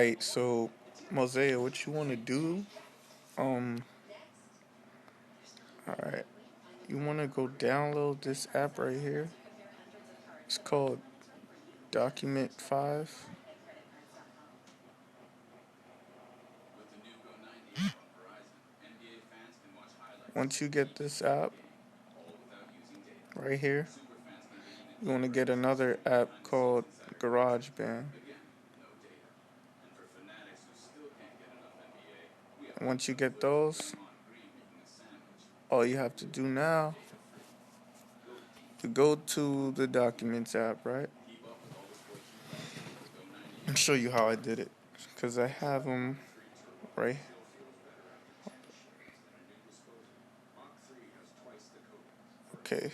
Alright, so Mosaic, what you want to do? Um, alright, you want to go download this app right here. It's called Document 5. Once you get this app right here, you want to get another app called GarageBand. And once you get those, all you have to do now to go to the Documents app, right? I'll show you how I did it, because I have them right. Okay.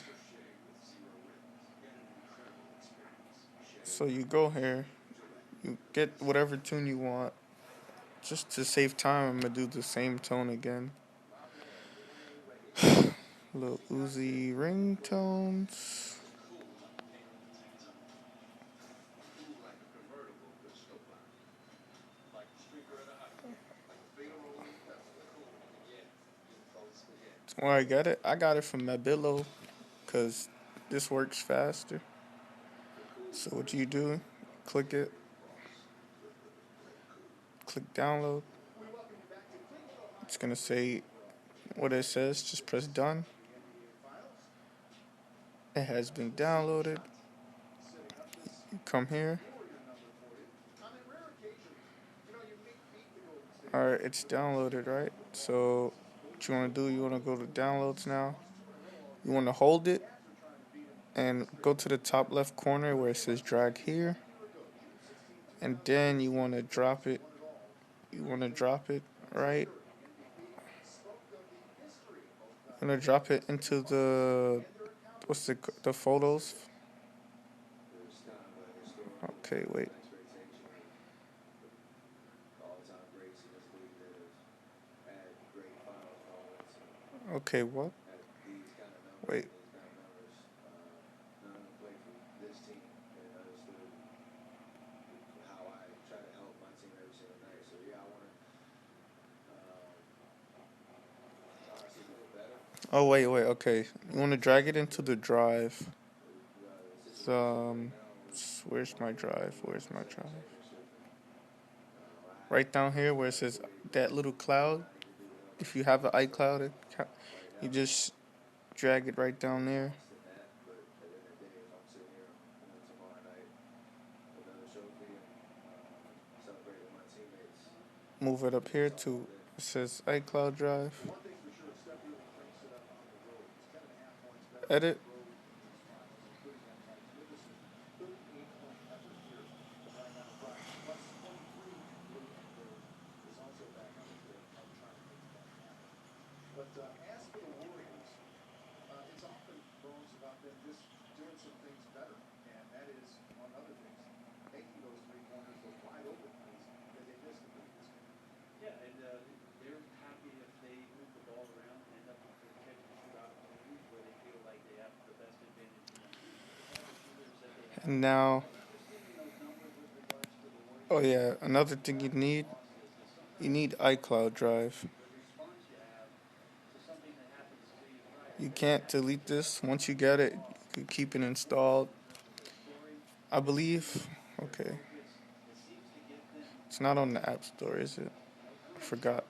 So you go here, you get whatever tune you want. Just to save time, I'm gonna do the same tone again. Lil Uzi Ringtones. Where I got it? I got it from Mabilo, because this works faster. So what you do, click it, click download. It's gonna say what it says, just press done. It has been downloaded. You come here. Alright, it's downloaded, right? So what you wanna do, you wanna go to downloads now. You wanna hold it and go to the top left corner where it says drag here. And then you wanna drop it. You wanna drop it, right? I'm gonna drop it into the photos. Okay, wait. Okay, what? Wait. Oh, wait, okay. You want to drag it into the drive. Where's my drive? Right down here where it says that little cloud. If you have an iCloud, you just drag it right down there. Move it up here to, it says iCloud drive. Edit. And now, oh yeah, another thing you need iCloud drive. You can't delete this. Once you get it, you can keep it installed. I believe. Okay. It's not on the App Store, is it? I forgot.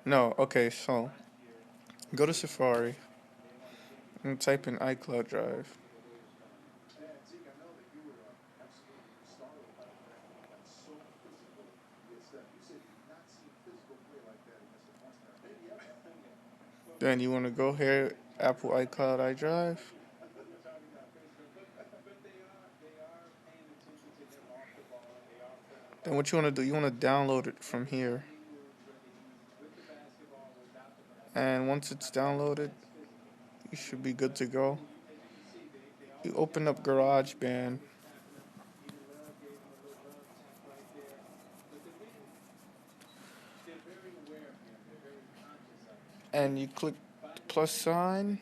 No, okay, so go to Safari and type in iCloud drive. Then you want to go here, Apple iCloud iDrive. Then what you want to do, you want to download it from here. And once it's downloaded, you should be good to go. You open up GarageBand. And you click plus sign,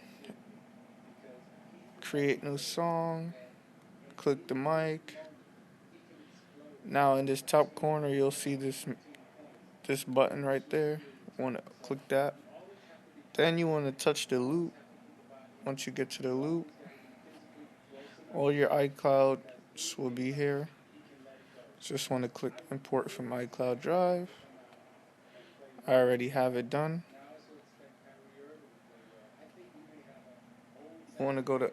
create new song, click the mic. Now in this top corner you'll see this button right there. You want to click that. Then you want to touch the loop. Once you get to the loop, all your iClouds will be here. Just want to click import from iCloud Drive. I already have it done. You want to go to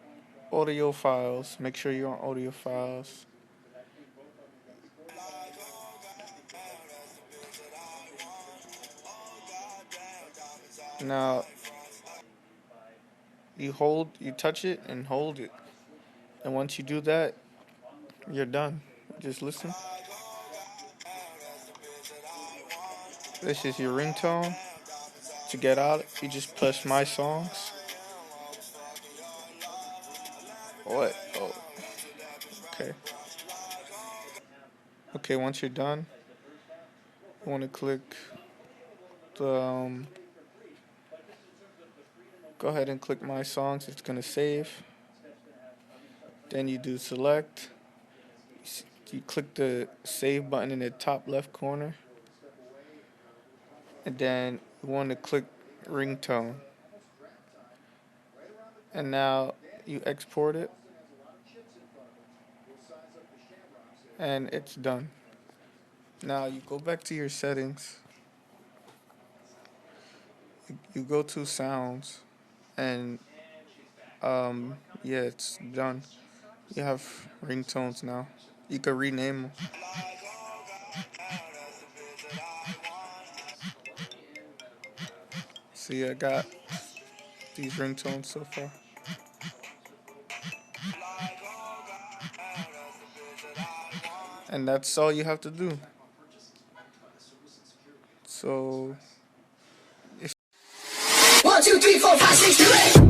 audio files. Make sure you're on audio files. Now you touch it and hold it. And once you do that, you're done. Just listen. This is your ringtone. To get out, you just press my songs. What? Oh, okay. Okay, once you're done, you want to click the, go ahead and click my songs. It's going to save. Then you do select. You click the save button in the top left corner. And then you want to click ringtone. And now you export it. And it's done. Now you go back to your settings. You go to sounds. And yeah, it's done. You have ringtones now. You can rename them. See, I got these ringtones so far. And that's all you have to do. So 1, 2, 3, 4, 5, 6, 7, 8